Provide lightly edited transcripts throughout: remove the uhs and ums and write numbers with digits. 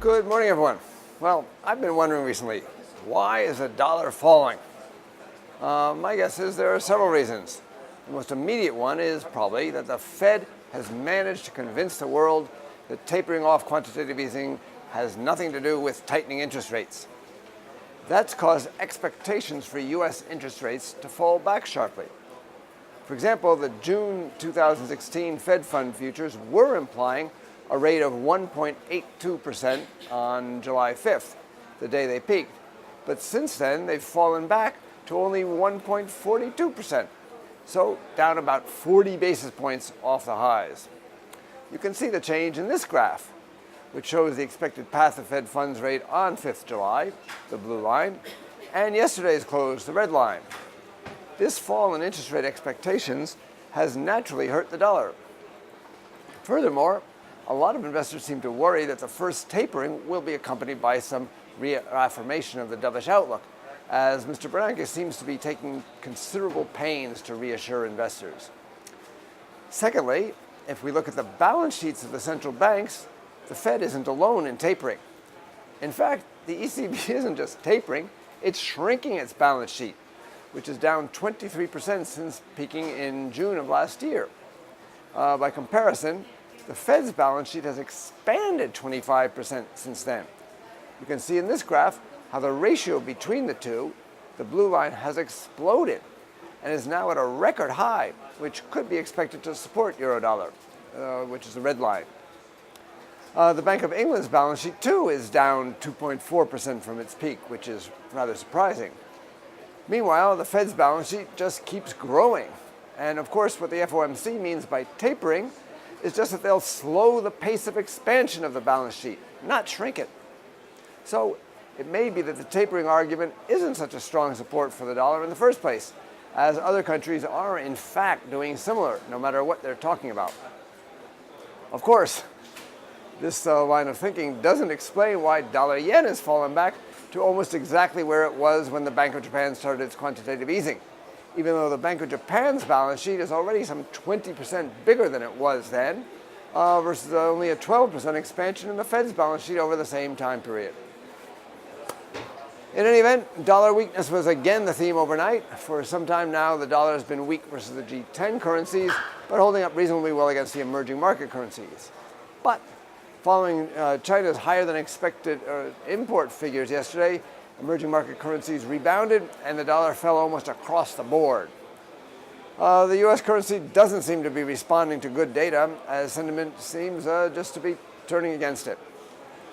Good morning, everyone. Well, I've been wondering recently, why is the dollar falling? My guess is there are several reasons. The most immediate one is probably that the Fed has managed to convince the world that tapering off quantitative easing has nothing to do with tightening interest rates. That's caused expectations for U.S. interest rates to fall back sharply. For example, the June 2016 Fed fund futures were implying a rate of 1.82% on July 5th, the day they peaked. But since then, they've fallen back to only 1.42%, so down about 40 basis points off the highs. You can see the change in this graph, which shows the expected path of Fed funds rate on 5th July, the blue line, and yesterday's close, the red line. This fall in interest rate expectations has naturally hurt the dollar. Furthermore, a lot of investors seem to worry that the first tapering will be accompanied by some reaffirmation of the dovish outlook, as Mr. Bernanke seems to be taking considerable pains to reassure investors. Secondly, if we look at the balance sheets of the central banks, the Fed isn't alone in tapering. In fact, the ECB isn't just tapering, it's shrinking its balance sheet, which is down 23% since peaking in June of last year. By comparison, the Fed's balance sheet has expanded 25% since then. You can see in this graph how the ratio between the two, the blue line, has exploded and is now at a record high, which could be expected to support euro-dollar, which is the red line. The Bank of England's balance sheet, too, is down 2.4% from its peak, which is rather surprising. Meanwhile, the Fed's balance sheet just keeps growing. And of course, what the FOMC means by tapering is just that they'll slow the pace of expansion of the balance sheet, not shrink it. So it may be that the tapering argument isn't such a strong support for the dollar in the first place, as other countries are in fact doing similar, no matter what they're talking about. Of course, this line of thinking doesn't explain why dollar-yen has fallen back to almost exactly where it was when the Bank of Japan started its quantitative easing, even though the Bank of Japan's balance sheet is already some 20% bigger than it was then, versus only a 12% expansion in the Fed's balance sheet over the same time period. In any event, dollar weakness was again the theme overnight. For some time now, the dollar has been weak versus the G10 currencies, but holding up reasonably well against the emerging market currencies. But following China's higher than expected import figures yesterday, emerging market currencies rebounded, and the dollar fell almost across the board. The U.S. currency doesn't seem to be responding to good data, as sentiment seems just to be turning against it.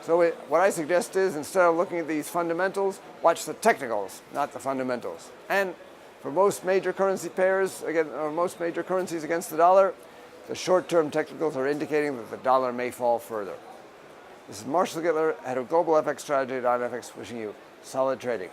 So what I suggest is, instead of looking at these fundamentals, watch the technicals, not the fundamentals. And for most major currency pairs, most major currencies against the dollar, the short-term technicals are indicating that the dollar may fall further. This is Marshall Gittler, head of Global FX Strategy at IronFX, wishing you solid trading.